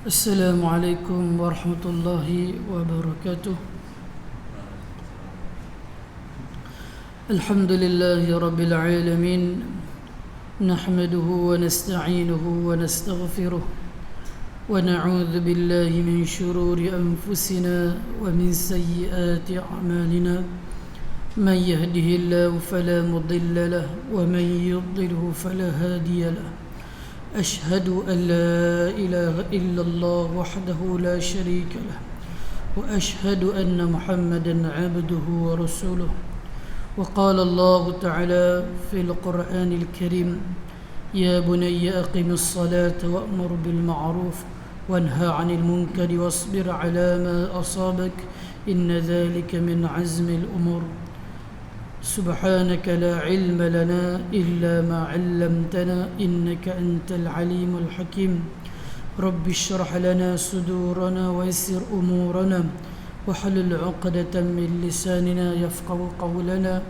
السلام عليكم ورحمة الله وبركاته. الحمد لله رب العالمين، نحمده ونستعينه ونستغفره ونعوذ بالله من شرور أنفسنا ومن سيئات أعمالنا. من يهده الله فلا مضل له ومن يضلله فلا هادي له. أشهد أن لا إله إلا الله وحده لا شريك له، وأشهد أن محمدا عبده ورسوله. وقال الله تعالى في القرآن الكريم: يا بني أقم الصلاة وأمر بالمعروف وانهى عن المنكر واصبر على ما أصابك إن ذلك من عزم الأمور. سبحانك لا علم لنا إلا ما علمتنا إنك أنت العليم الحكيم. رب اشرح لنا صدورنا ويسر أمورنا واحلل عقدة من لساننا يفقه قولنا،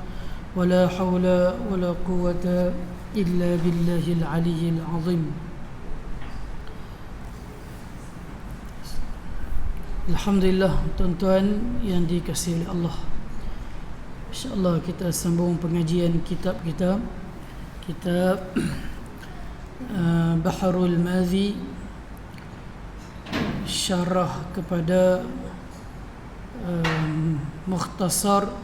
ولا حول ولا قوة إلا بالله العلي العظيم. Alhamdulillah, tuan-tuan yang dikasihi oleh Allah, InsyaAllah kita sambung pengajian kitab kita, kitab Baharul Madhi, syarah kepada Mukhtasar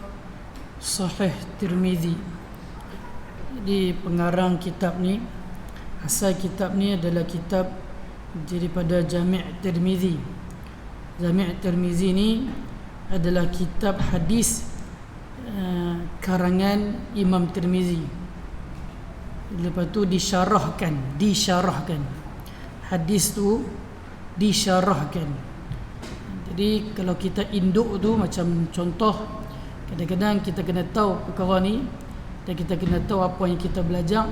Sahih Tirmizi. Jadi pengarang kitab ni, asal kitab ni adalah kitab daripada Jami' Tirmizi. Jami' Tirmizi ni adalah kitab hadis karangan Imam Tirmizi. Lepas tu disyarahkan hadis tu disyarahkan. Jadi kalau kita induk tu, macam contoh, kadang-kadang kita kena tahu perkara ni dan kita kena tahu apa yang kita belajar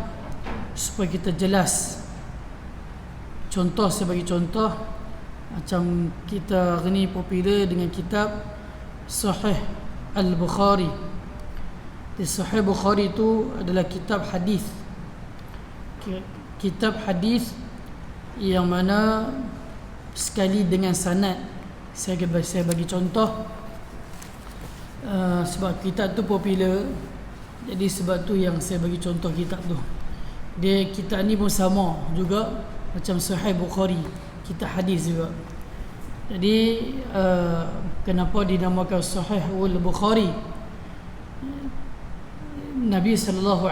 supaya kita jelas. Contoh, sebagai contoh, macam kita hari ni popular dengan kitab Sahih Al-Bukhari. Di Sahih Bukhari itu adalah kitab hadis. Kitab hadis yang mana sekali dengan sanad. Saya bagi contoh, sebab kitab tu popular, jadi sebab tu yang saya bagi contoh kitab tu. Dia kitab ni pun sama juga macam Sahih Bukhari, kitab hadis juga. Jadi kenapa dinamakan Sahih Al-Bukhari? Nabi SAW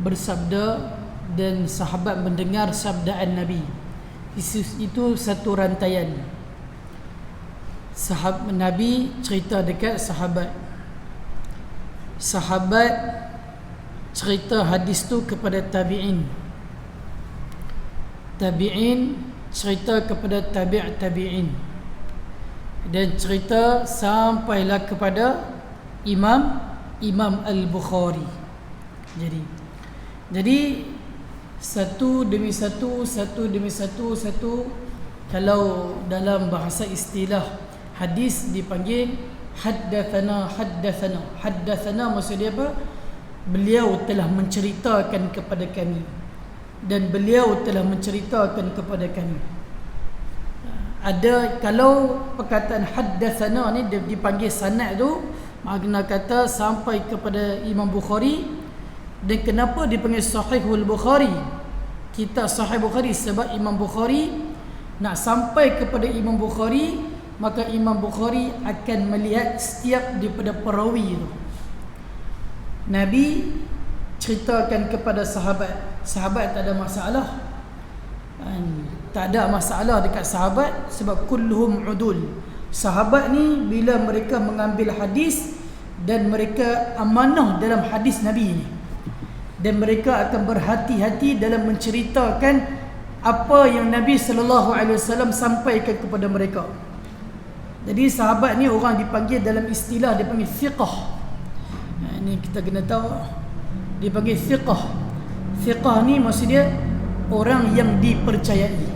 bersabda dan sahabat mendengar sabdaan Nabi. Itu satu rantaian. Sahabat Nabi cerita dekat sahabat. Sahabat cerita hadis tu kepada tabi'in. Tabi'in cerita kepada tabi'in. Dan cerita sampailah kepada Imam Al-Bukhari. Jadi satu demi satu. Kalau dalam bahasa istilah hadis dipanggil haddathana. Haddathana maksudnya apa? Beliau telah menceritakan kepada kami, dan beliau telah menceritakan kepada kami. Ada, kalau perkataan haddathana ni dipanggil sanad tu, makna kata sampai kepada Imam Bukhari. Dan kenapa dipanggil Sahihul Bukhari, kitab Sahih Bukhari? Sebab Imam Bukhari nak sampai kepada Imam Bukhari, maka Imam Bukhari akan melihat setiap daripada perawi itu. Nabi ceritakan kepada sahabat. Sahabat tak ada masalah, tak ada masalah dekat sahabat, sebab kulluhum udul. Sahabat ni bila mereka mengambil hadis, dan mereka amanah dalam hadis Nabi ni, dan mereka akan berhati-hati dalam menceritakan apa yang Nabi SAW sampaikan kepada mereka. Jadi sahabat ni orang dipanggil, dalam istilah dipanggil thiqah. Ini kita kena tahu, dipanggil thiqah. Thiqah ni maksudnya orang yang dipercayai.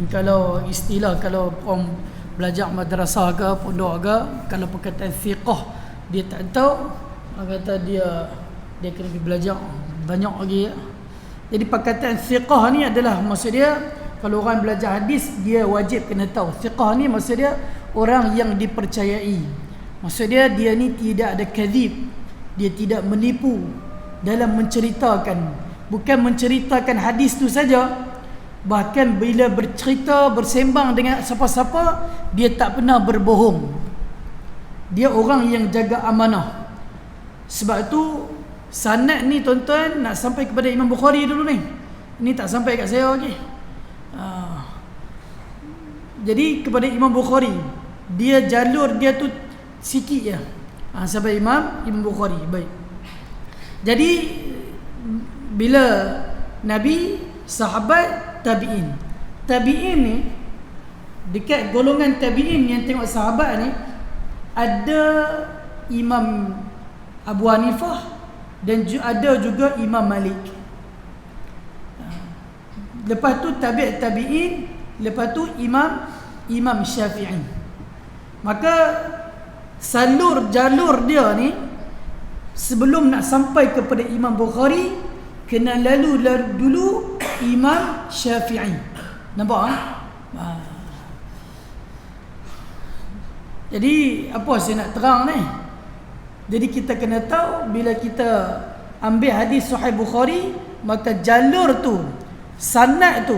Kalau istilah, kalau orang belajar madrasah ke pondok ke, kalau perkataan thiqah dia tak tahu, orang kata dia kena pergi belajar banyak lagi. Jadi perkataan thiqah ni adalah maksud dia kalau orang belajar hadis dia wajib kena tahu. Thiqah ni maksud dia orang yang dipercayai. Maksud dia ni tidak ada kadzib. Dia tidak menipu dalam menceritakan. Bukan menceritakan hadis tu saja, bahkan bila bercerita, bersembang dengan siapa-siapa, dia tak pernah berbohong. Dia orang yang jaga amanah. Sebab tu sanad ni tuan-tuan nak sampai kepada Imam Bukhari dulu ni. Ini tak sampai kat saya lagi. Jadi kepada Imam Bukhari, dia jalur dia tu sikit je. Sampai Imam Bukhari. Baik. Jadi bila Nabi, sahabat, tabi'in. Tabi'in ni, dekat golongan tabi'in yang tengok sahabat ni, ada Imam Abu Hanifah dan ada juga Imam Malik. Lepas tu tabi'in, lepas tu Imam Syafi'i. Maka jalur dia ni, sebelum nak sampai kepada Imam Bukhari, kena lalu dulu Imam Syafi'i. Nampak? Jadi apa saya nak terang ni? Jadi kita kena tahu, bila kita ambil hadis Sahih Bukhari, maka jalur tu, sanad tu,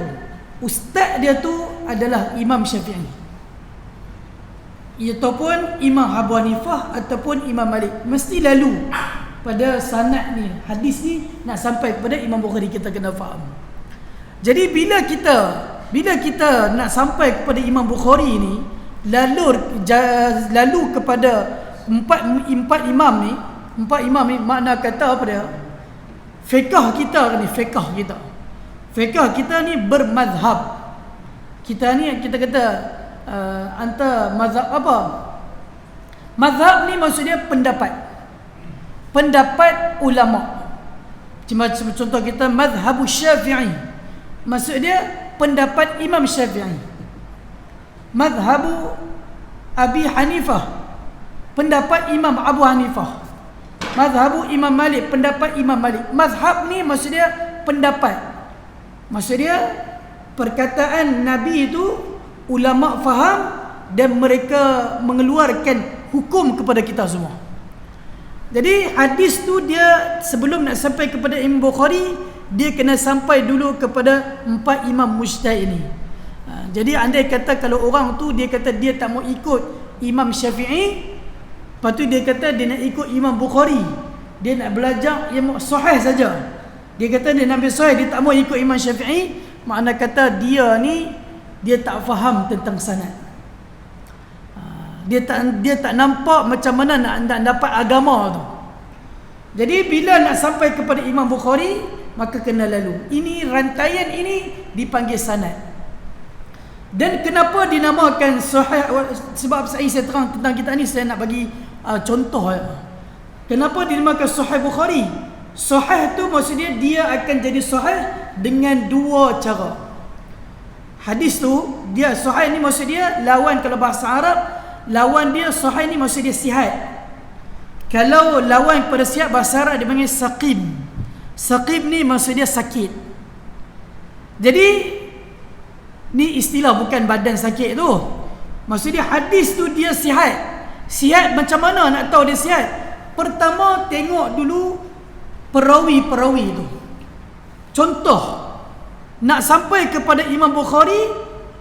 ustaz dia tu adalah Imam Syafi'i, ataupun Imam Abu Hanifah, ataupun Imam Malik. Mesti lalu pada sanad ni, hadis ni nak sampai kepada Imam Bukhari, kita kena faham. Jadi bila kita nak sampai kepada Imam Bukhari ni, lalu kepada empat imam ni, makna kata apa dia? Fiqh kita ni bermazhab. Kita ni kita kata antara mazhab apa? Mazhab ni maksudnya pendapat ulama. Macam contoh kita mazhab Syafi'i, maksud dia pendapat Imam Syafi'i. Mazhab Abi Hanifah, pendapat Imam Abu Hanifah. Mazhab Imam Malik, pendapat Imam Malik. Mazhab ni maksud dia pendapat. Maksud dia perkataan Nabi itu ulama faham dan mereka mengeluarkan hukum kepada kita semua. Jadi hadis tu dia sebelum nak sampai kepada Imam Bukhari, dia kena sampai dulu kepada empat imam mujtahid ini. Jadi andai kata kalau orang tu dia kata dia tak mau ikut Imam Syafi'i, lepas tu dia kata dia nak ikut Imam Bukhari, dia nak belajar yang sahih saja, dia kata dia nak ambil sahih, dia tak mau ikut Imam Syafi'i, makna kata dia ni dia tak faham tentang sanad. Dia tak nampak macam mana nak dapat agama tu. Jadi bila nak sampai kepada Imam Bukhari, maka kena lalu. Ini rantaian ini dipanggil sanad. Dan kenapa dinamakan sahih? Sebab saya terang tentang kita ni, saya nak bagi contoh. Kenapa dinamakan Sahih Bukhari? Sahih tu maksudnya dia akan jadi sahih dengan dua cara. Hadis tu dia sahih ni maksud dia lawan, kalau bahasa Arab lawan dia sahih ni maksud dia sihat. Kalau lawan pada sihat, bahasa Arab dia panggil saqim. Saqim ni maksud dia sakit. Jadi ni istilah, bukan badan sakit tu. Maksud dia hadis tu dia sihat. Sihat macam mana nak tahu dia sihat? Pertama tengok dulu perawi-perawi tu. Contoh, nak sampai kepada Imam Bukhari,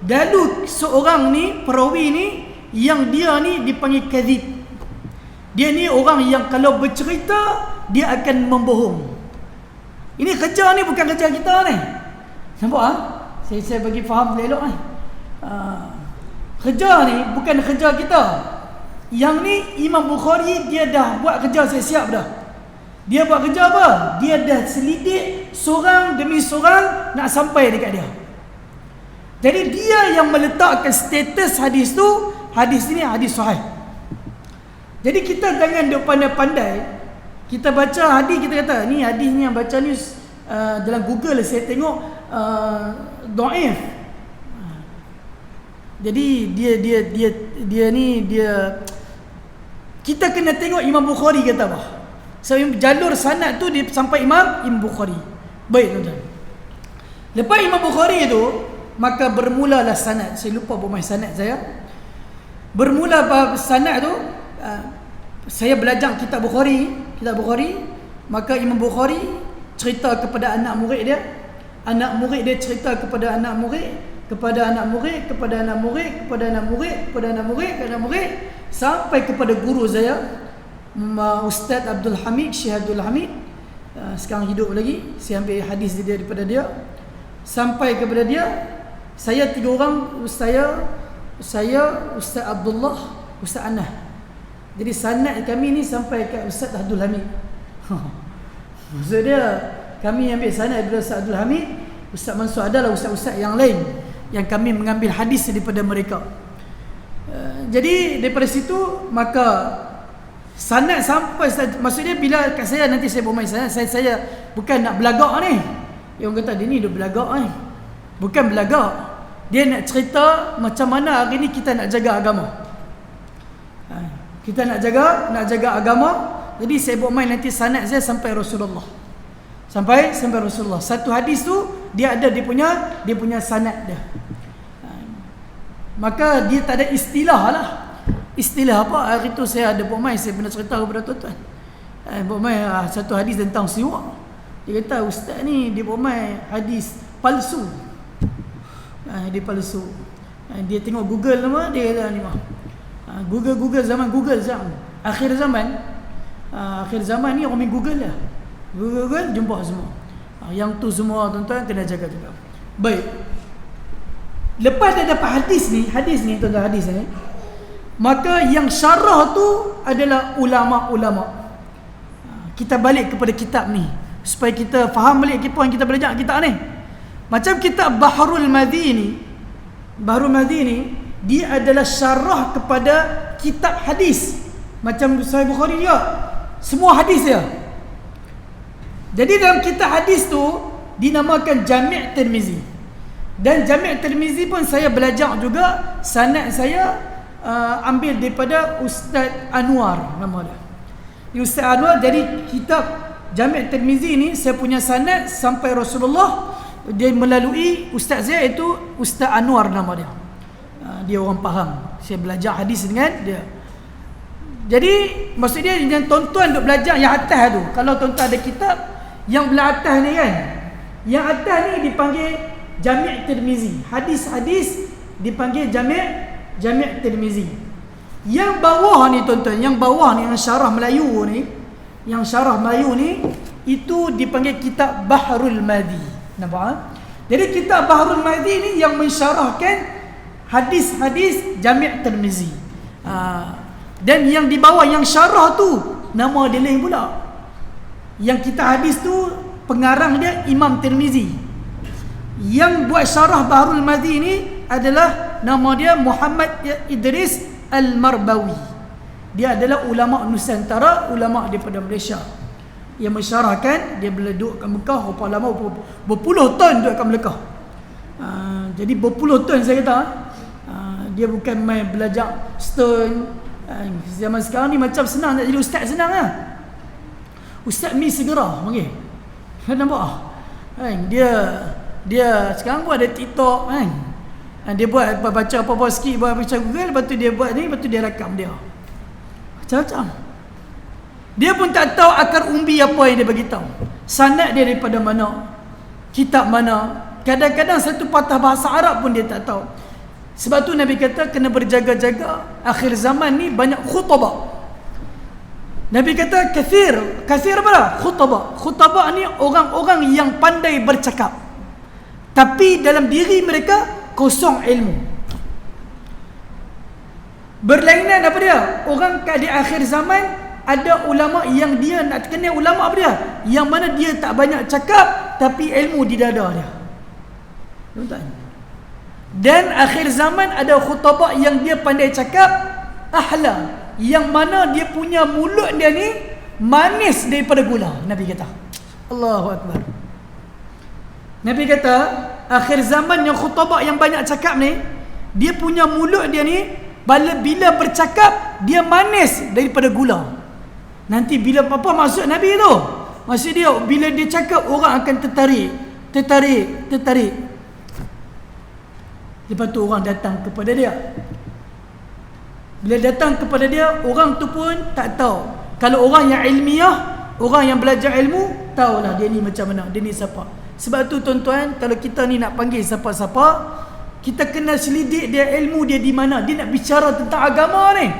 lalu seorang ni, perawi ni, yang dia ni dipanggil kadzib. Dia ni orang yang kalau bercerita dia akan membohong. Ini kerja ni bukan kerja kita ni. Nampak ah? Saya bagi faham elok ni. Kerja ni bukan kerja kita. Yang ni Imam Bukhari dia dah buat kerja siap dah. Dia buat kerja apa? Dia dah selidik seorang demi seorang nak sampai dekat dia. Jadi dia yang meletakkan status hadis tu, hadis ini hadis sahih. Jadi kita jangan duk pandai-pandai. Kita baca hadis, kita kata ni hadis ni yang baca ni dalam Google saya tengok dhaif. Jadi dia ni kita kena tengok Imam Bukhari kata apa. So jalur sanad tu dia sampai Imam Bukhari. Baik tuan-tuan. Lepas Imam Bukhari tu maka bermulalah sanad. Saya lupa bermain sanad saya. Bermula sanad tu, saya belajar kitab Bukhari, maka Imam Bukhari cerita kepada anak murid dia cerita kepada anak murid, kepada anak murid, kepada anak murid, kepada anak murid, kepada anak murid, kepada anak murid, sampai kepada guru saya, Ustaz Abdul Hamid, Syekh Abdul Hamid, sekarang hidup lagi. Saya ambil hadis dia daripada dia sampai kepada dia. Saya 3 orang, saya Ustaz Abdullah, Ustaz Anah. Jadi sanad kami ni sampai ke Ustaz Abdul Hamid. Maksud dia, kami ambil sanad daripada Ustaz Abdul Hamid. Ustaz Mansur adalah ustaz-ustaz yang lain yang kami mengambil hadis daripada mereka. Jadi daripada situ maka sanad sampai, maksudnya bila kat saya nanti saya bermain sanad, saya bukan nak belagak ni. Yang orang kata dia ni dia belagak ni. Bukan belagak. Dia nak cerita macam mana hari ni kita nak jaga agama. Kita nak jaga agama. Jadi saya bermain nanti sanad saya sampai Rasulullah. Sampai Rasulullah. Satu hadis tu dia ada dia punya sanad dia. Maka dia tak ada istilah lah. Istilah apa? Hari tu saya ada buat main, saya pernah cerita kepada tuan-tuan. Buat main satu hadis tentang siwak. Dia kata ustaz ni dia buat main hadis palsu. Dia palsu. Dia tengok Google nama, dia kata ni mah. Google zaman akhir zaman ni orang main Google lah. Google jumpa semua. Yang tu semua tuan-tuan kena jaga juga. Baik. Lepas dia dapat hadis ni tuan-tuan, hadis ni, maka yang syarah tu adalah ulama-ulama. Kita balik kepada kitab ni supaya kita faham balik apa yang kita belajar kitab ni. Macam kitab Bahrul Madhi ni, dia adalah syarah kepada kitab hadis. Macam Sahih Bukhari dia, semua hadis dia. Jadi dalam kitab hadis tu dinamakan Jami' Tirmizi. Dan Jami' Tirmizi pun saya belajar juga, sanad saya ambil daripada Ustaz Anwar nama dia. Ustaz Anwar. Jadi kitab Jami' Tirmizi ni saya punya sanad sampai Rasulullah, dia melalui ustaz saya itu Ustaz Anwar nama dia. Dia orang Pahang. Saya belajar hadis dengan dia. Jadi maksud dia yang tuan-tuan duk belajar yang atas tu. Kalau tuan-tuan ada kitab yang belah atas ni kan, yang atas ni dipanggil Jami' Tirmizi. Hadis-hadis dipanggil Jami' Tirmizi. Yang bawah ni tuan-tuan, yang syarah Melayu ni, itu dipanggil kitab Bahrul Madhi. Nampak? Jadi kitab Bahrul Madhi ni yang mensyarahkan hadis-hadis Jami' Tirmizi. Dan yang di bawah yang syarah tu nama dia lain pula. Yang kitab hadis tu pengarang dia Imam Tirmizi. Yang buat syarah Bahrul Madhi ni adalah nama dia Muhammad Idris Al-Marbawi. Dia adalah ulama Nusantara, ulama daripada Malaysia, yang mensyarahkan. Dia bila duduk kat Mekah berapa lama, berpuluh tahun duduk kat Mekah. Jadi berpuluh tahun saya kata. Dia bukan main belajar stone. Zaman sekarang ni macam senang nak jadi ustaz, senang lah. Ustaz Mi Segera panggil. Nampak dia sekarang pun ada TikTok kan. Dia buat baca apa-apa sikit, baca Google, lepas tu dia buat ni, lepas tu dia rakam dia. Macam-macam. Dia pun tak tahu akar umbi apa yang dia bagi tahu. Sanad dia daripada mana, kitab mana. Kadang-kadang satu patah bahasa Arab pun dia tak tahu. Sebab tu Nabi kata kena berjaga-jaga. Akhir zaman ni banyak khutbah. Nabi kata kathir apa dah? Khutbah ni orang-orang yang pandai bercakap, tapi dalam diri mereka kosong ilmu. Berlainan apa dia? Orang di akhir zaman ada ulama yang dia nak kenal ulama apa dia? Yang mana dia tak banyak cakap tapi ilmu di dada dia. Tuan-tuan. Dan akhir zaman ada khutbah yang dia pandai cakap, ahla, yang mana dia punya mulut dia ni manis daripada gula. Nabi kata, Allahu Akbar. Nabi kata akhir zaman yang khutbah yang banyak cakap ni, dia punya mulut dia ni bila bercakap dia manis daripada gula. Nanti bila apa maksud Nabi tu? Maksud dia bila dia cakap orang akan tertarik. Lepas tu orang datang kepada dia. Bila datang kepada dia, orang tu pun tak tahu. Kalau orang yang ilmiah, orang yang belajar ilmu, tahulah dia ni macam mana, dia ni siapa. Sebab tu tuan-tuan, kalau kita ni nak panggil siapa-siapa, kita kena selidik dia, ilmu dia di mana. Dia nak bicara tentang agama ni.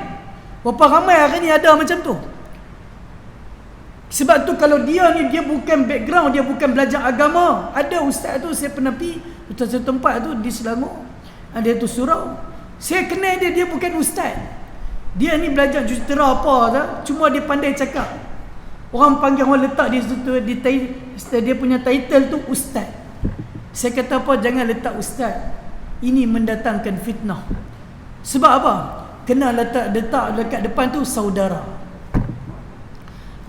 Berapa ramai hari ni ada macam tu. Sebab tu kalau dia ni, dia bukan background, dia bukan belajar agama. Ada ustaz tu, saya pernah pergi satu tempat tu di Selangor, dia tu surau, saya kenal dia, dia bukan ustaz. Dia ni belajar jujutera apa tak? Cuma dia pandai cakap. Orang panggil, orang letak dia situ, dia punya title tu ustaz. Saya kata apa? Jangan letak ustaz. Ini mendatangkan fitnah. Sebab apa? Kena letak dekat depan tu saudara.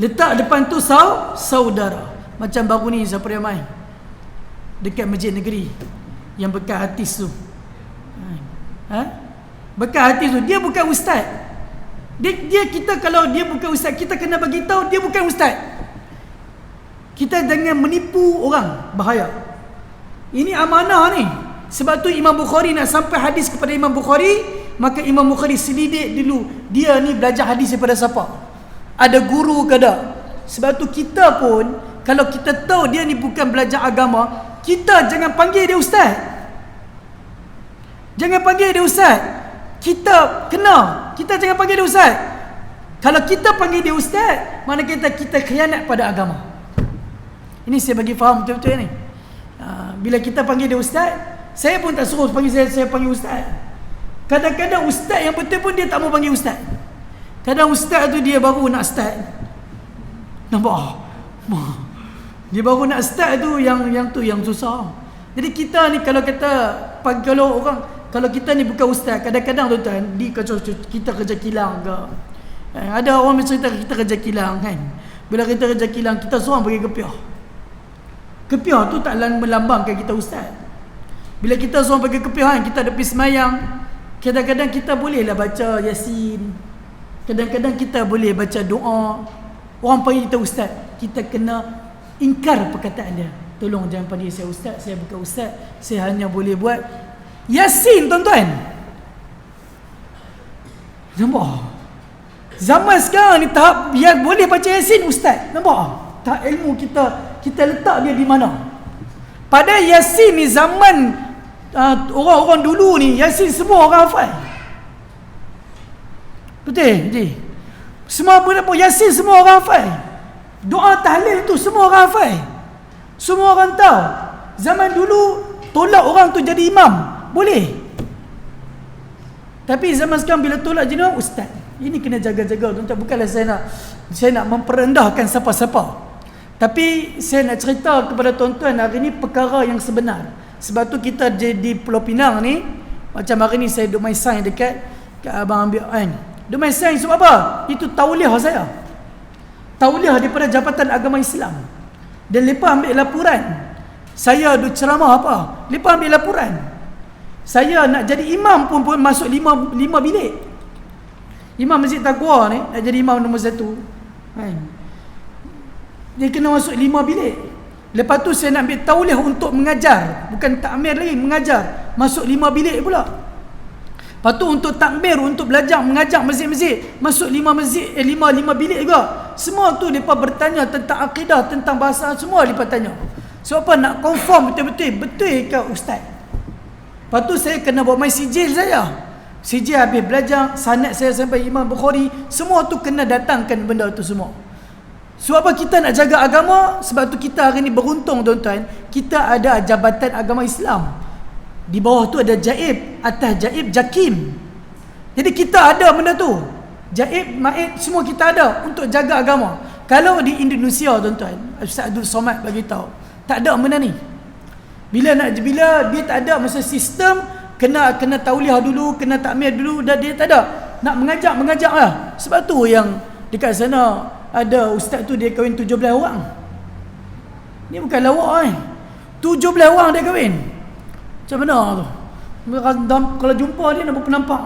Letak depan tu saudara. Macam baru ni siapa yang main dekat Masjid Negeri yang bekas artis tu. Bekas artis tu, dia bukan ustaz. Dia kita kalau dia bukan ustaz, kita kena bagi tahu dia bukan ustaz. Kita jangan menipu orang, bahaya. Ini amanah ni. Sebab tu Imam Bukhari nak sampai hadis kepada Imam Bukhari, maka Imam Bukhari selidik dulu dia ni belajar hadis daripada siapa, ada guru ke tak. Sebab tu kita pun, kalau kita tahu dia ni bukan belajar agama, kita jangan panggil dia ustaz. Jangan panggil dia ustaz. Kita jangan panggil dia ustaz. Kalau kita panggil dia ustaz, mana kita khianat pada agama. Ini saya bagi faham betul-betul ni. Bila kita panggil dia ustaz, saya pun tak suruh panggil saya panggil ustaz. Kadang-kadang ustaz yang betul pun dia tak mau panggil ustaz. Kadang ustaz tu dia baru nak start. Nampak? Dia baru nak start tu yang susah. Jadi kita ni kalau kita ni bukan ustaz, kadang-kadang tuan-tuan, kita kerja kilang ke. Ada orang cerita kita kerja kilang kan. Bila kita kerja kilang, kita seorang pergi kepiah. Kepiah tu tak melambangkan kita ustaz. Bila kita seorang pergi kepiah kan, kita ada pergi semayang, kadang-kadang kita bolehlah baca Yasin. Kadang-kadang kita boleh baca doa. Orang panggil kita ustaz, kita kena ingkar perkataan dia. Tolong jangan panggil saya ustaz, saya bukan ustaz, saya hanya boleh buat Yasin, tuan-tuan. Nampak? Zaman sekarang ni tahap yang boleh baca Yasin ustaz. Nampak? Tahap ilmu kita letak dia di mana? Pada Yasin ni zaman orang-orang dulu ni, Yasin semua orang hafal. Betul? Semua apa Yasin semua orang hafal. Doa tahlil tu semua orang hafal. Semua orang tahu. Zaman dulu tolak orang tu jadi imam boleh. Tapi zaman sekarang bila tolak jadi ustaz, ini kena jaga-jaga tuan-tuan. Bukanlah saya nak memperendahkan siapa-siapa. Tapi saya nak cerita kepada tuan-tuan hari ni perkara yang sebenar. Sebab tu kita di Pulau Pinang ni, macam hari ni saya duduk main sains dekat abang ambil kan. Duduk main sains sebab apa? Itu tauliah saya. Tauliah daripada Jabatan Agama Islam. Dan lepas ambil laporan, saya duduk ceramah apa? Lepas ambil laporan, saya nak jadi imam pun masuk lima bilik. Imam Masjid Taqwa ni nak jadi imam nombor 1 kan? Dia kena masuk 5 bilik. Lepas tu saya nak ambil tauliah untuk mengajar, bukan takmir lagi, mengajar, masuk 5 bilik pula. Lepas tu untuk takbir, untuk belajar mengajar masjid-masjid, masuk 5 bilik juga. Semua tu mereka bertanya tentang akidah, tentang bahasa, semua mereka tanya. Sebab apa? Nak confirm betul ke ustaz. Lepas tu saya kena buat main sijil saya. Sijil habis belajar, sanad saya sampai Imam Bukhari, semua tu kena datangkan benda tu semua. Sebab apa kita nak jaga agama? Sebab tu kita hari ni beruntung tuan-tuan, kita ada Jabatan Agama Islam. Di bawah tu ada jaib, atas jaib jakim. Jadi kita ada benda tu. Jaib, maid, semua kita ada untuk jaga agama. Kalau di Indonesia tuan-tuan, Ustaz Abdul Somad bagi tahu, tak ada benda ni. Bila dia tak ada masa sistem, kena tauliah dulu, kena takmir dulu, dah dia tak ada. Nak mengajak lah. Sebab tu yang dekat sana ada ustaz tu dia kahwin 17 orang. Ni bukan lawak 17 orang dia kahwin. Macam mana tu? Kalau jumpa dia nak nampak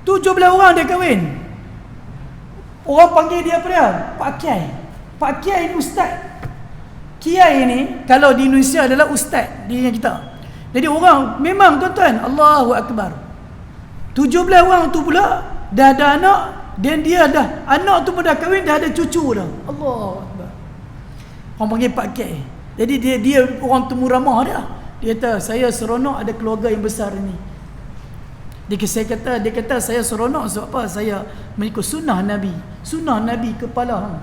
17 orang dia kahwin. Orang panggil dia apa dia? Pak Kiai. Pak Kiai ni ustaz. Kiai ni kalau di Indonesia adalah ustaz di kita. Jadi orang memang tuan-tuan, Allahu Akbar, 17 orang tu pula dah ada anak, dan dia dah, anak tu pun dah kahwin, dah ada cucu dah. Allahu Akbar. Orang panggil Pak K. Jadi dia orang temu ramah dia. Dia kata, saya seronok ada keluarga yang besar ni. Dia kata saya seronok sebab apa? Saya mengikut sunnah Nabi. Sunnah Nabi kepala.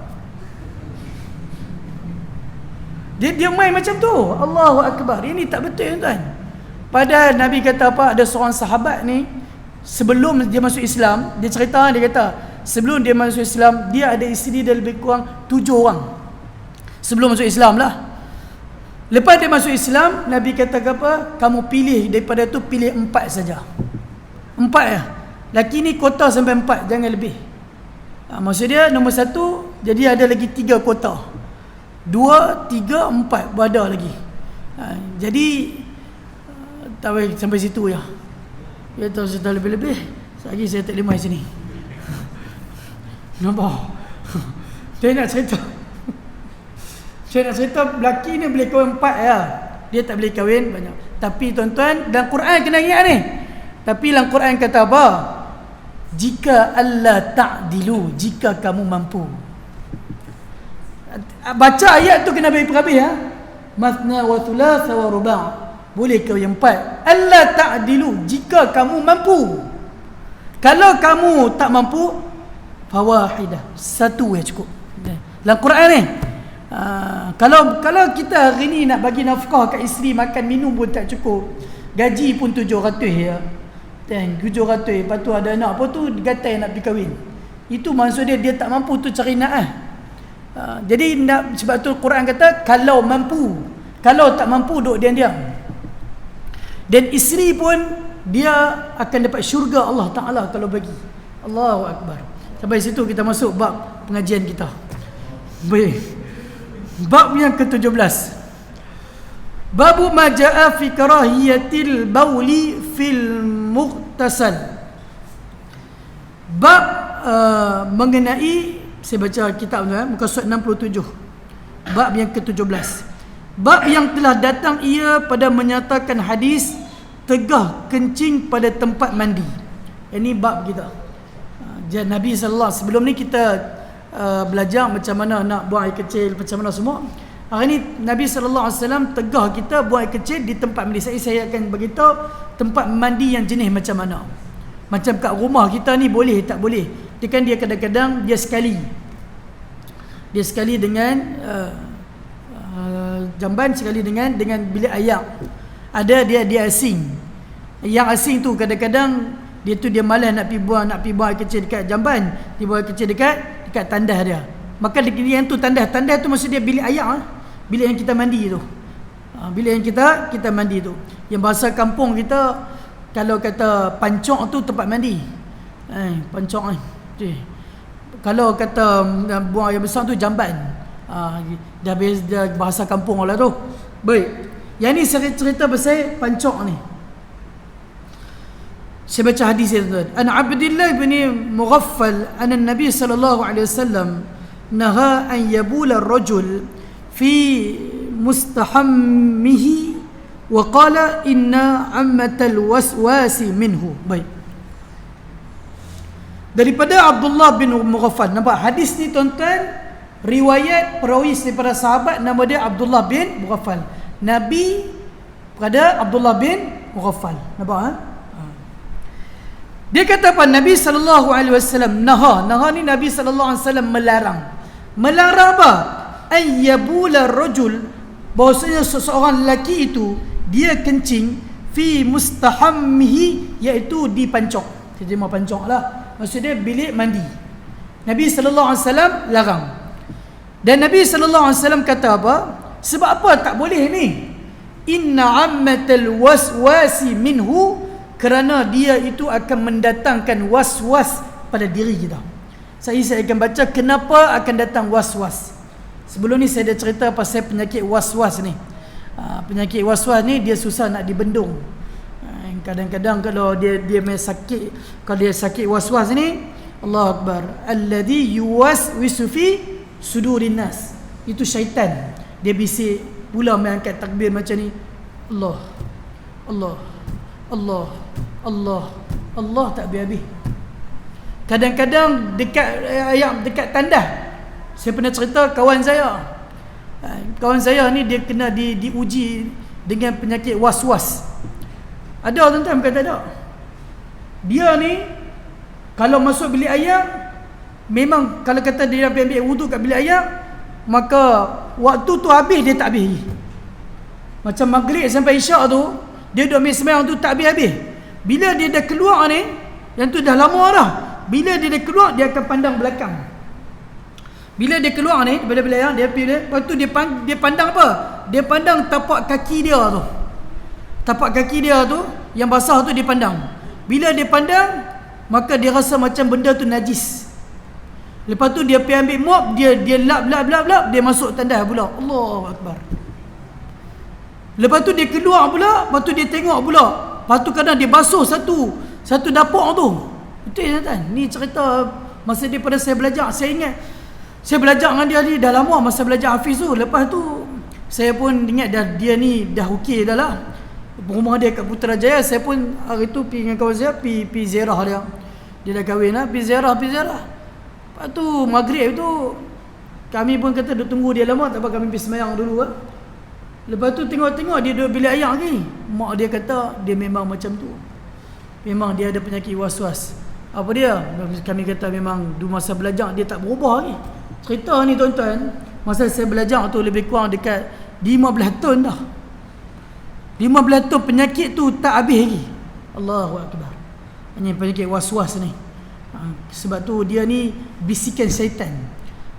Dia main macam tu. Allahu Akbar. Ini tak betul tuan. Padahal Nabi kata apa? Ada seorang sahabat ni, sebelum dia masuk Islam, dia kata sebelum dia masuk Islam, dia ada isteri dia lebih kurang 7 orang. Sebelum masuk Islam lah. Lepas dia masuk Islam, Nabi kata apa? Kamu pilih daripada tu, pilih 4 saja. 4 lah. Laki ni kota sampai 4, jangan lebih. Maksud dia nombor 1, jadi ada lagi 3 kota. 2, 3, 4 berada lagi. Jadi tak boleh sampai situ ya. Dia tahu sudah lebih-lebih. Lagi saya tak lemah sini. Nampak? Saya nak cerita lelaki ni boleh kahwin 4 ya. Dia tak boleh kahwin banyak. Tapi tuan-tuan, dalam Quran kena ingat ni. Tapi dalam Quran kata apa? Jika Allah ta'dilu, jika kamu mampu. Baca ayat tu kena habis-habis ya. Mathna wa thulatha wa ruba'. Boleh kahwin 4. Allah ta'dilu, jika kamu mampu. Kalau kamu tak mampu, fawahidah, 1 yang cukup. Dalam Quran ni. Kalau kita hari ni nak bagi nafkah kat isteri, makan minum pun tak cukup, gaji pun 700 ya. 700, lepas tu ada anak apa tu gatai nak pergi kahwin. Itu maksud dia tak mampu tu cari na'ah. Jadi sebab tu Quran kata kalau mampu. Kalau tak mampu duduk diam-diam. Dan isteri pun dia akan dapat syurga Allah Ta'ala kalau bagi. Allahu Akbar. Sampai situ kita masuk bab pengajian kita. Baik. Bab yang ke-17. Babu ma jaa fi karahiyatil bauli fil mughtasal. Bab mengenai, saya baca kitab tu muka surat 67. Bab yang ke-17. Bab yang telah datang ia pada menyatakan hadis tegah kencing pada tempat mandi. Ini bab kita. Nabi sallallahu alaihi, sebelum ni kita belajar macam mana nak buang air kecil, macam mana semua. Hari ni Nabi sallallahu alaihi wasallam tegah kita buang air kecil di tempat mandi. Saya akan beritahu tempat mandi yang jenis macam mana. Macam kat rumah kita ni boleh tak boleh. Dia kadang-kadang dia sekali dengan jamban, sekali dengan bilik air. Ada dia asing. Yang asing tu kadang-kadang dia malas nak pergi buang air kecil dekat jamban, dia buang air kecil dekat tandas dia. Maka yang tu tandas tu maksud dia bilik air, bilik yang kita mandi tu. Bilik yang kita mandi tu. Yang bahasa kampung kita kalau kata pancok tu tempat mandi. Pancok Kalau kata buang air besar tu jamban. Dah bahasa kampung lah tu. Baik. Yang ni cerita pasal pancok ni. Saya baca hadis dia tuan. An Abdullah bin Mughaffal anna Nabi sallallahu alaihi wasallam naha an yabula ar-rajul fi mustahammihi wa qala inna ammatal waswasi minhu. Baik. Daripada Abdullah bin Mughaffal. Nampak hadis ni tuan-tuan, riwayat perawi daripada sahabat nama dia Abdullah bin Mughaffal. Nabi pada Abdullah bin Mughaffal. Nampak Dia kata apa? Nabi sallallahu alaihi wasallam naha ni Nabi sallallahu alaihi wasallam melarang apa? Ayyabula rajul, bahawasanya seseorang lelaki itu dia kencing fi mustahammihi, iaitu di pancok. Terjemah pancok lah, maksud dia bilik mandi. Nabi sallallahu alaihi wasallam larang. Dan Nabi sallallahu alaihi wasallam kata apa? Sebab apa tak boleh ni? Inna ammatal waswasi minhu, kerana dia itu akan mendatangkan was-was pada diri kita. Saya akan baca kenapa akan datang was-was. Sebelum ni saya dah cerita pasal penyakit was-was ni. Penyakit was-was ni dia susah nak dibendung. Kadang-kadang kalau dia main sakit, kalau dia sakit was-was ni, Allahu Akbar, alladhi yuwaswisu fi sudurin nas. Itu syaitan. Dia bisik pula main angkat takbir macam ni. Allah Allah, Allah, Allah, Allah tak habis-habis. Kadang-kadang dekat tandas, saya pernah cerita kawan saya ni dia kena diuji dengan penyakit was-was. Ada tuan-tuan, bukan tak ada. Dia ni kalau masuk bilik air, memang kalau kata dia ambil wuduk kat bilik air, maka waktu tu habis dia tak habis. Macam maghrib sampai isyak tu, dia duduk ambil sembahyang tu tak habis-habis. Bila dia dah keluar ni, yang tu dah lama dah, bila dia dah keluar, dia akan pandang belakang. Bila dia keluar ni daripada bilik air, dia pilih, lepas tu dia pandang apa? Dia pandang tapak kaki dia tu. Tapak kaki dia tu yang basah tu dia pandang. Bila dia pandang, maka dia rasa macam benda tu najis. Lepas tu dia pergi ambil mop, dia lap, dia masuk tandas pula. Allahu Akbar. Lepas tu dia keluar pula, lepas tu dia tengok pula. Lepas tu kadang dia basuh satu dapur tu. Betul kan? Ni cerita masa daripada saya belajar. Saya ingat saya belajar dengan dia ni dah lama masa belajar Hafiz tu. Lepas tu saya pun ingat dia ni dah okey dah lah. Rumah dia kat Putrajaya. Saya pun hari tu pergi dengan kawan saya, pergi ziarah dia. Dia dah kahwin lah, pergi ziarah. Lepas tu maghrib tu kami pun kata duk tunggu dia lama, tak apa kami pergi sembahyang dulu lah. Lepas tu tengok dia duduk bilik air lagi. Mak dia kata dia memang macam tu. Memang dia ada penyakit was-was. Apa dia? Kami kata memang di masa belajar dia tak berubah lagi. Cerita ni tuan-tuan, masa saya belajar tu lebih kurang dekat 15 tahun dah. 15 tahun penyakit tu tak habis lagi. Allahu Akbar. Ini penyakit was-was ni. Sebab tu dia ni bisikan syaitan.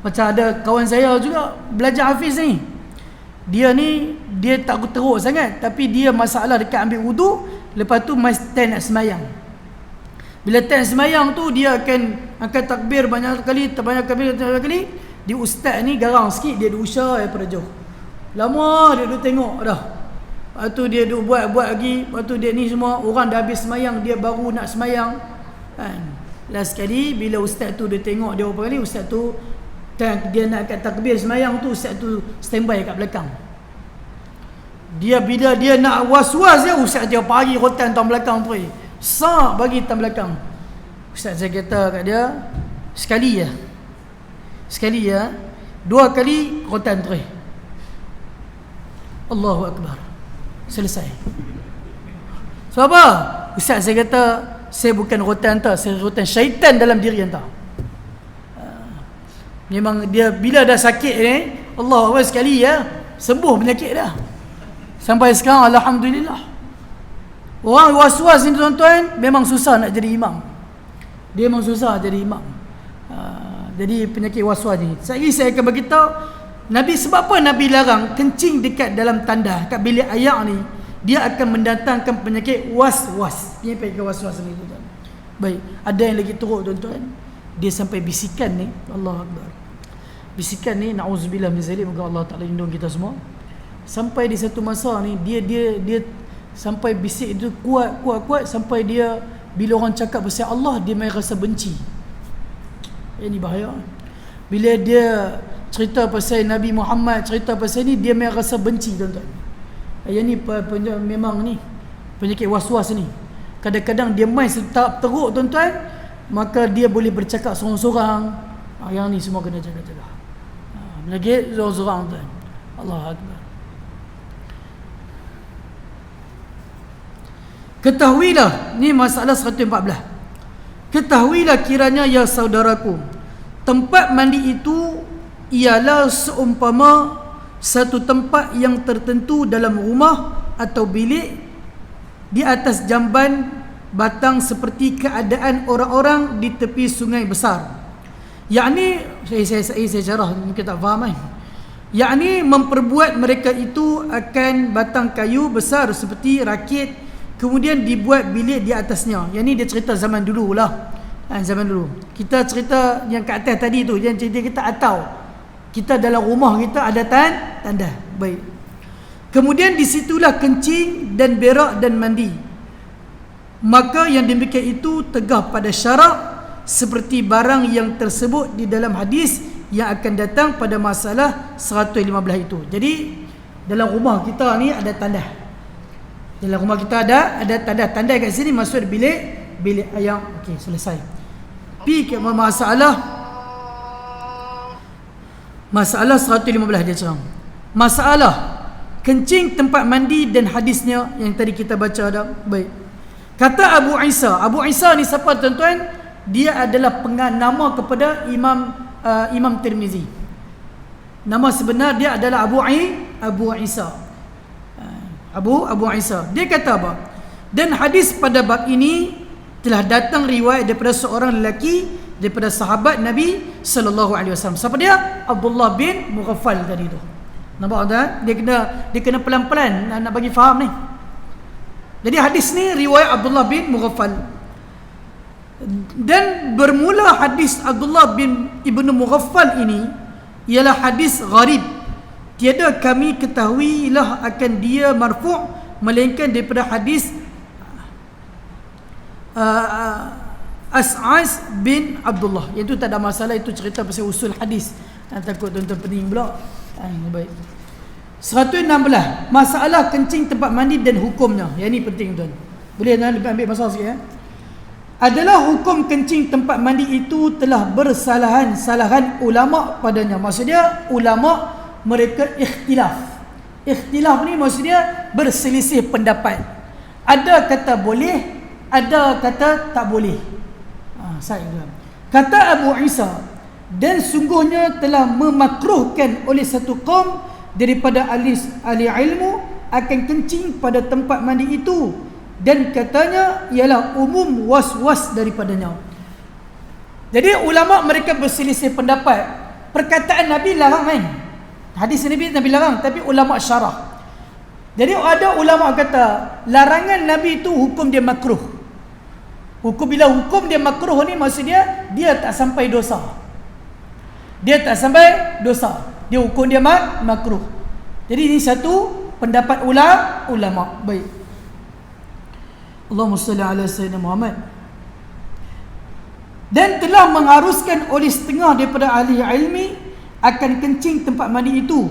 Macam ada kawan saya juga belajar Hafiz ni. Dia tak teruk sangat, tapi dia masalah dekat ambil wudu, lepas tu stand nak semayang. Bila stand semayang tu dia akan angkat takbir banyak kali. Dia ustaz ni garang sikit, dia usah daripada jauh. Lama dia duduk tengok dah. Lepas tu dia duduk buat lagi. Lepas tu dia ni semua orang dah habis semayang, dia baru nak semayang kan. Last sekali bila ustaz tu dia tengok dia berapa kali, ustaz tu dia nak kat takbir semayang tu, ustaz tu standby kat belakang. Bila dia nak was-was dia, ustaz dia pagi rotan tang belakang tu. Sak bagi tang belakang. Ustaz saya kata kat dia, sekali ya, 2 kali rotan tu. Allahu Akbar. Selesai. Sebab apa? Ustaz saya kata, saya bukan rotan tak, saya rotan syaitan dalam diri anda. Memang dia bila dah sakit ni, Allah sekali ya, sembuh penyakit dah. Sampai sekarang alhamdulillah. Orang was-was ni tuan-tuan memang susah nak jadi imam. Dia memang susah jadi imam. Jadi penyakit was-was ni. Saya akan beritahu Nabi, sebab apa Nabi larang kencing dekat dalam tandas, kat bilik air ni, dia akan mendatangkan penyakit was-was. Penyakit was-was ni tuan-tuan. Baik, ada yang lagi teruk tuan-tuan. Dia sampai bisikan ni, Allah Akbar. Bisikan ni na'udzubillah min zalik, moga Allah Taala lindung kita semua. Sampai di satu masa ni dia sampai bisik itu kuat sampai dia bila orang cakap pasal Allah dia memang rasa benci. Ini bahaya. Bila dia cerita pasal Nabi Muhammad, cerita pasal ni, dia memang rasa benci tuan-tuan. Yang ni memang ni penyakit was-was ni. Kadang-kadang dia main setahap teruk tuan-tuan, maka dia boleh bercakap sorang-sorang. Yang ni semua kena jaga-jaga. Penyakit sorang-sorang tuan. Allah Akbar. Ketahuilah, ni masalah 114. Ketahuilah kiranya ya saudaraku, tempat mandi itu ialah seumpama satu tempat yang tertentu dalam rumah atau bilik di atas jamban batang seperti keadaan orang-orang di tepi sungai besar. Yakni saya syarah mungkin tak faham kan. Yakni memperbuat mereka itu akan batang kayu besar seperti rakit, kemudian dibuat bilik di atasnya. Yang ni dia cerita zaman dulu lah. Zaman dulu. Kita cerita yang kat atas tadi tu, yang cerita kita atau kita dalam rumah kita ada tanda. Baik. Kemudian disitulah kencing dan berak dan mandi. Maka yang demikian itu tegah pada syarak seperti barang yang tersebut di dalam hadis yang akan datang pada masalah 115 itu. Jadi dalam rumah kita ni ada tanda. Dalam rumah kita ada tanda kat sini masuk bilik ayam. Okey, selesai. Pi ke masalah 115 dia cerang. Masalah kencing tempat mandi dan hadisnya yang tadi kita baca dah. Baik. Kata Abu Isa ni siapa tuan-tuan? Dia adalah nama kepada Imam Tirmizi. Nama sebenar dia adalah Abu Isa. Abu Isa. Dia kata apa? Dan hadis pada bab ini telah datang riwayat daripada seorang lelaki daripada sahabat Nabi sallallahu alaihi wasallam. Siapa dia? Abdullah bin Mughaffal tadi tu. Nampak tak? Dia kena pelan-pelan nak bagi faham ni. Jadi hadis ni riwayat Abdullah bin Mughaffal. Dan bermula hadis Abdullah bin Ibnu Mughaffal ini ialah hadis gharib. Tiada kami ketahuilah akan dia marfu' melainkan daripada hadis As'as bin Abdullah. Itu tak ada masalah, itu cerita pasal usul hadis. Takut tuan-tuan pening pula. Baik. 116 masalah kencing tempat mandi dan hukumnya. Yang ni penting tuan. Boleh tuan ambil masa sikit Adalah hukum kencing tempat mandi itu telah bersalahan ulama padanya. Maksudnya ulama mereka ikhtilaf. Ikhtilaf ni maksudnya berselisih pendapat. Ada kata boleh, ada kata tak boleh. Kata Abu Isa, dan sungguhnya telah memakruhkan oleh satu kaum daripada ahli ilmu akan kencing pada tempat mandi itu, dan katanya ialah umum was-was daripadanya. Jadi ulama mereka berselisih pendapat. Perkataan Nabi larang kan? Hadis Nabi larang, tapi ulama syarah. Jadi ada ulama kata larangan Nabi itu hukum dia makruh. Bila hukum dia makruh ni maksudnya dia tak sampai dosa. Dia hukum dia makruh. Jadi ini satu pendapat ulama. Baik. Allahumma salli ala sayyidina Muhammad. Dan telah mengharuskan oleh setengah daripada ahli ilmi akan kencing tempat mandi itu.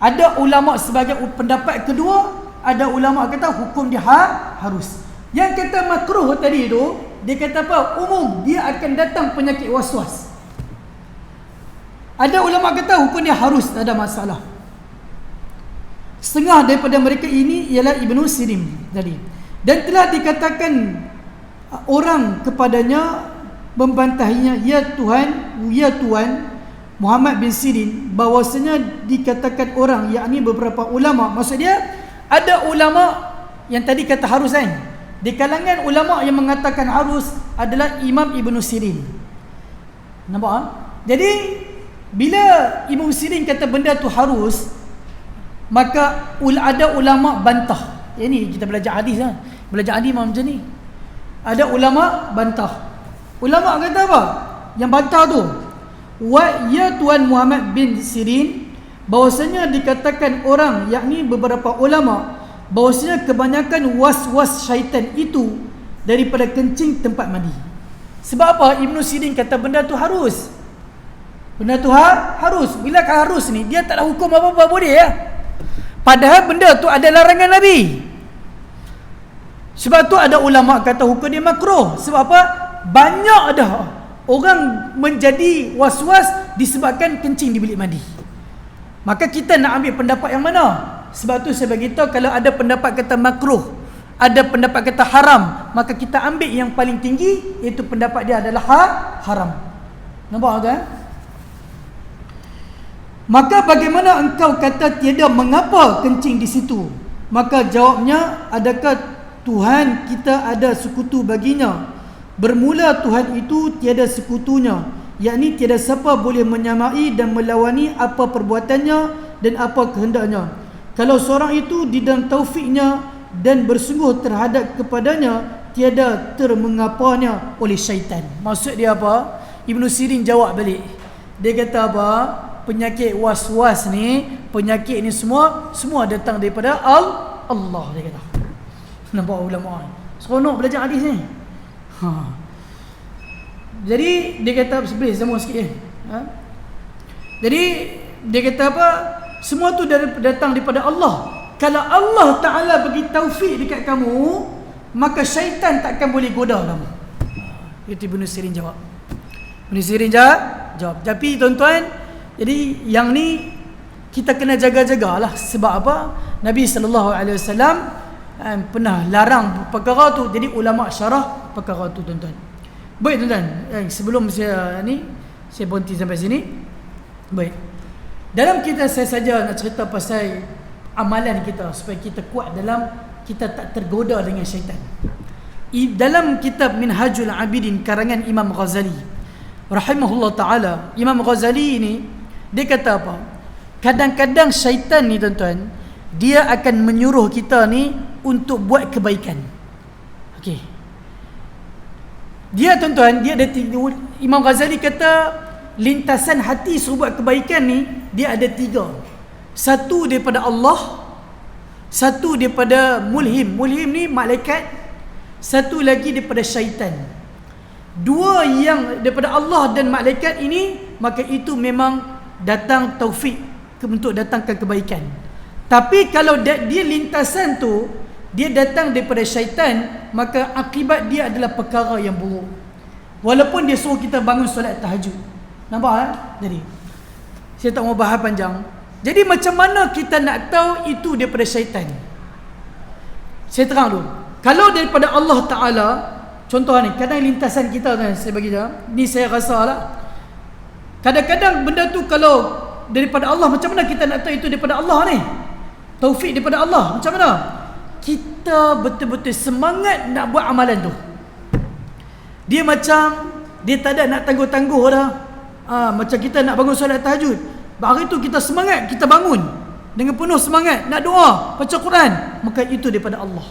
Ada ulama sebagai pendapat kedua, ada ulama kata hukum dia harus. Yang kata makruh tadi tu, dia kata apa? Umum, dia akan datang penyakit was-was. Ada ulama kata hukum dia harus, tak ada masalah. Setengah daripada mereka ini ialah Ibnu Sirin tadi. Dan telah dikatakan orang kepadanya membantahinya, ya Tuan Muhammad bin Sirin, bahawasanya dikatakan orang, yakni beberapa ulama. Maksudnya ada ulama yang tadi kata harus kan. Di kalangan ulama yang mengatakan harus adalah Imam Ibnu Sirin. Nampak? Jadi bila Ibnu Sirin kata benda tu harus, maka ada ulama bantah. Ini kita belajar hadis lah. Belajar hadis macam ni. Ada ulama bantah. Ulama kata apa? Yang bantah tu, ya Tuan Muhammad bin Sirin, bahawasanya dikatakan orang, yakni beberapa ulama, bahawasanya kebanyakan was-was syaitan itu daripada kencing tempat mandi. Sebab apa? Ibnu Sirin kata benda tu harus. Benda tu harus. Bila harus ni, dia tak ada hukum apa-apa boleh ya. Padahal benda tu ada larangan Nabi. Sebab tu ada ulama kata hukum dia makruh. Sebab apa? Banyak dah orang menjadi was-was disebabkan kencing di bilik mandi. Maka kita nak ambil pendapat yang mana? Sebab tu saya beritahu, kalau ada pendapat kata makruh, ada pendapat kata haram, maka kita ambil yang paling tinggi, iaitu pendapat dia adalah haram. Nampak tak? Maka bagaimana engkau kata tiada mengapa kencing di situ? Maka jawabnya, adakah Tuhan kita ada sekutu baginya? Bermula Tuhan itu tiada sekutunya, yakni tiada siapa boleh menyamai dan melawani apa perbuatannya dan apa kehendaknya. Kalau seorang itu di dalam taufiknya dan bersungguh terhadap kepadanya, tiada termengapanya oleh syaitan. Maksud dia apa? Ibnu Sirin jawab balik. Dia kata apa? Penyakit was-was ni, penyakit ni semua datang daripada Allah, dia kata. Nampak ulama seronok belajar hadis ni. Jadi dia kata sebelah sama sikit Jadi dia kata apa? Semua tu datang daripada Allah. Kalau Allah Ta'ala bagi taufik dekat kamu, maka syaitan takkan boleh goda kamu. Itu Ibn Sirin jawab. Ibn Sirin jawab. Tapi tuan-tuan, jadi yang ni kita kena jaga-jagalah. Sebab apa? Nabi SAW pernah larang perkara tu. Jadi ulama syarah perkara tu, tuan-tuan. Baik tuan-tuan, sebelum saya berhenti sampai sini. Baik. Dalam kita saya saja nak cerita pasal amalan kita supaya kita kuat dalam kita tak tergoda dengan syaitan. Dalam kitab Minhajul Abidin karangan Imam Ghazali rahimahullah taala, Imam Ghazali ini dia kata apa? Kadang-kadang syaitan ni tuan-tuan, dia akan menyuruh kita ni untuk buat kebaikan. Okey. Dia tuan-tuan, dia ada Imam Ghazali kata lintasan hati suruh buat kebaikan ni dia ada 3. Satu daripada Allah, satu daripada mulhim. Mulhim ni malaikat, satu lagi daripada syaitan. 2 yang daripada Allah dan malaikat ini, maka itu memang datang taufik untuk datangkan kebaikan. Tapi kalau dia lintasan tu dia datang daripada syaitan, maka akibat dia adalah perkara yang buruk. Walaupun dia suruh kita bangun solat tahajud. Nampak Jadi saya tak mau bahas panjang. Jadi macam mana kita nak tahu itu daripada syaitan? Saya terang dulu. Kalau daripada Allah Ta'ala, contoh ni, kadang lintasan kita kan, saya bagi dia, ni saya rasa lah, kadang-kadang benda tu kalau daripada Allah, macam mana kita nak tahu itu daripada Allah ni? Taufik daripada Allah, macam mana? Kita betul-betul semangat nak buat amalan tu. Dia macam, dia tak ada nak tangguh-tangguh dah. Macam kita nak bangun solat tahajud, hari tu kita semangat, kita bangun dengan penuh semangat nak doa, baca Quran, maka itu daripada Allah.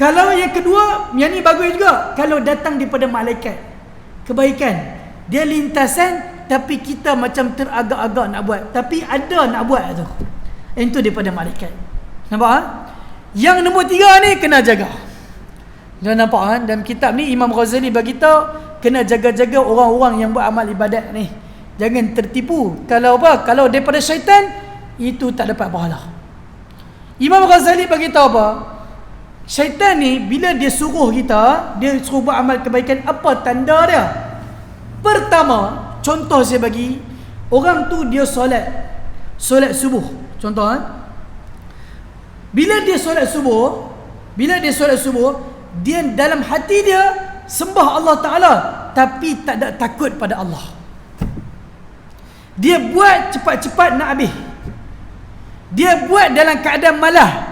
Kalau yang kedua, yang ni bagus juga, kalau datang daripada malaikat, kebaikan, dia lintasan tapi kita macam teragak-agak nak buat, tapi ada nak buat tu, itu daripada malaikat. Nampak Yang nombor 3 ni kena jaga. Jangan nampak dalam kitab ni Imam Ghazali bagi tahu kena jaga-jaga orang-orang yang buat amal ibadat ni. Jangan tertipu. Kalau apa? Kalau daripada syaitan, itu tak dapat pahala. Imam Ghazali bagi tahu apa? Syaitan ni bila dia suruh kita, dia suruh buat amal kebaikan, apa tanda dia? Pertama, contoh saya bagi, orang tu dia solat subuh. Contoh Bila dia solat subuh, dia dalam hati dia sembah Allah Ta'ala, tapi tak ada takut pada Allah. Dia buat cepat-cepat nak habis. Dia buat dalam keadaan malah.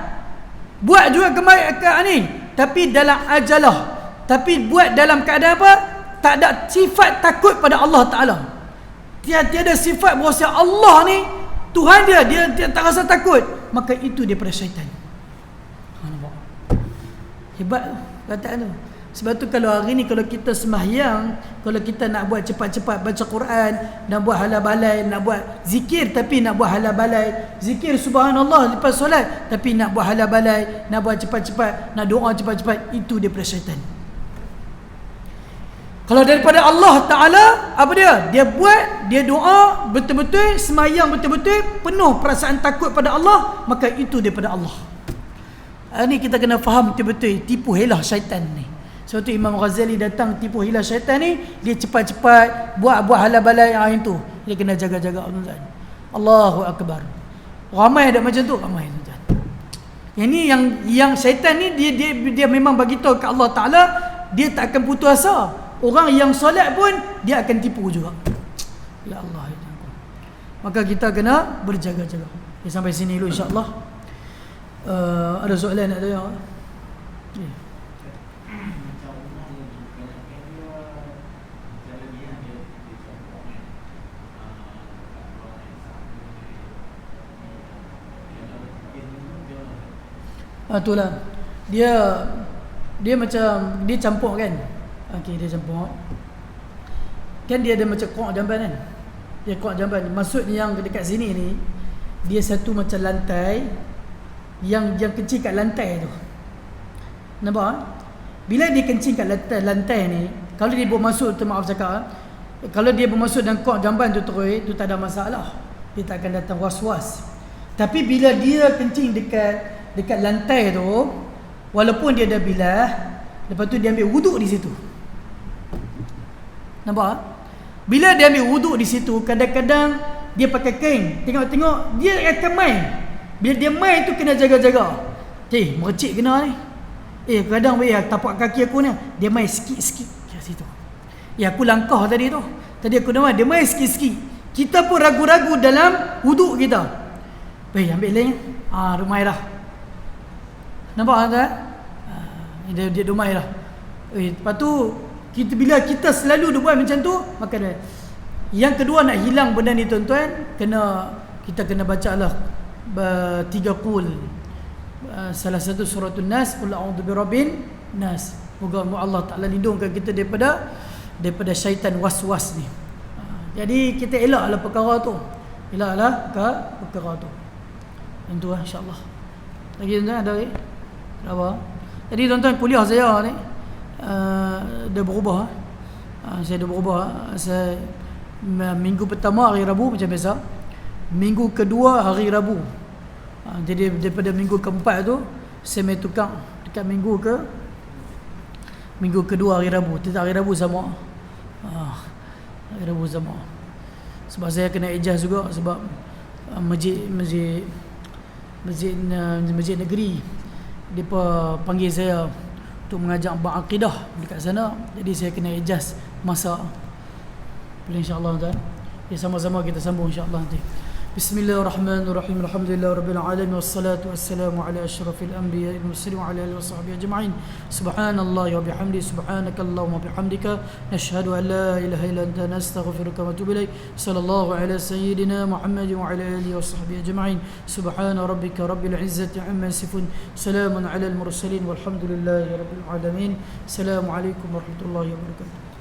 Buat juga kebaikan ni, tapi dalam ajalah. Tapi buat dalam keadaan apa? Tak ada sifat takut pada Allah Ta'ala. Tiada sifat berasa Allah ni Tuhan dia tak rasa takut, maka itu daripada syaitan. Hebat kataan tu. Sebab tu kalau hari ni kalau kita sembahyang, kalau kita nak buat cepat-cepat baca Quran, nak buat hala balai, nak buat zikir tapi nak buat hala balai, zikir subhanallah lepas solat tapi nak buat hala balai, nak buat cepat-cepat, nak doa cepat-cepat, itu daripada syaitan. Kalau daripada Allah Ta'ala, apa dia? Dia buat, dia doa betul-betul, sembahyang betul-betul, penuh perasaan takut pada Allah, maka itu daripada Allah. Ini kita kena faham betul-betul tipu helah syaitan ni. Sebab tu Imam Ghazali datang tipu helah syaitan ni, dia cepat-cepat buat hala balai itu. Dia kena jaga-jaga, tuan-tuan. Allahu Akbar. Ramai ada macam tu, ramai, tuan-tuan. Yang ni yang syaitan ni dia memang bagi tahu ke Allah Taala, dia tak akan putus asa. Orang yang solat pun dia akan tipu juga. Ya Allah. Maka kita kena berjaga-jaga. Sampai sini dulu insya-Allah. Ada soalan nak tanya? Itulah. Dia macam dia campur kan. Okey, dia campur. Kan dia ada macam kuak jamban kan. Dia kuak jamban. Maksud yang dekat sini ni, dia satu macam lantai yang kecil kat lantai tu. Nampak? Bila dia kencing kat lantai ni, kalau dia bermasuk tu, maaf cakap, kalau dia bermasuk dan kuak jamban tu terus, tu tak ada masalah. Dia tak akan datang was-was. Tapi bila dia kencing dekat lantai tu, walaupun dia dah bilah, lepas tu dia ambil wuduk di situ. Nampak? Bila dia ambil wuduk di situ, kadang-kadang dia pakai kain. Tengok-tengok dia akan main. Bila dia main tu kena jaga-jaga. Mercik kena ni. Kadang tapak kaki aku ni, dia main sikit-sikit kat situ. Aku langkah tadi tu. Tadi aku dah main, dia main sikit-sikit. Kita pun ragu-ragu dalam wuduk kita. Ambil lain. Rumai dah. Nampak tak? Dia rumai dah. Lepas tu bila kita selalu buat macam tu, maka dah. Yang kedua, nak hilang benda ni tuan-tuan, kita kena baca lah 3 qul. Salah satu suratul Nas, qul a'udzu birabbin nas. Moga Allah Taala lindungkan kita daripada syaitan was-was ni. Jadi kita elaklah perkara tu. Perkara tu. Tentu insya-Allah. Lagi tuan-tuan ada lagi? Apa? Jadi tuan-tuan, kuliah saya ni dah berubah. Saya dah berubah. Saya minggu pertama hari Rabu macam biasa. Minggu kedua hari Rabu. Jadi daripada minggu keempat tu saya main tukar dekat minggu kedua hari Rabu. Tidak, hari Rabu sama. Hari Rabu sama. Sebab saya kena ijaz juga, sebab masjid negeri dia panggil saya untuk mengajar bab akidah dekat sana. Jadi saya kena ijaz masa. Boleh insya-Allah tuan. Sama-sama kita sambung insya-Allah nanti. Bismillahirrahmanirrahim. Alhamdulillahirabbil alamin wassalatu wassalamu ala asyrafil anbiya'i wal mursalin wa ala alihi washabbihi ajma'in. Subhanallahi wa bihamdihi, subhanakallahumma wa bihamdika, nashhadu an la ilaha illa anta, nastaghfiruka wa natubu ilaik. Sallallahu ala sayyidina Muhammadin wa ala alihi washabbihi ajma'in. Subhana rabbika rabbil izzati amma yasifun. Salamun ala al mursalin walhamdulillahi rabbil alamin. Assalamualaikum warahmatullahi wabarakatuh.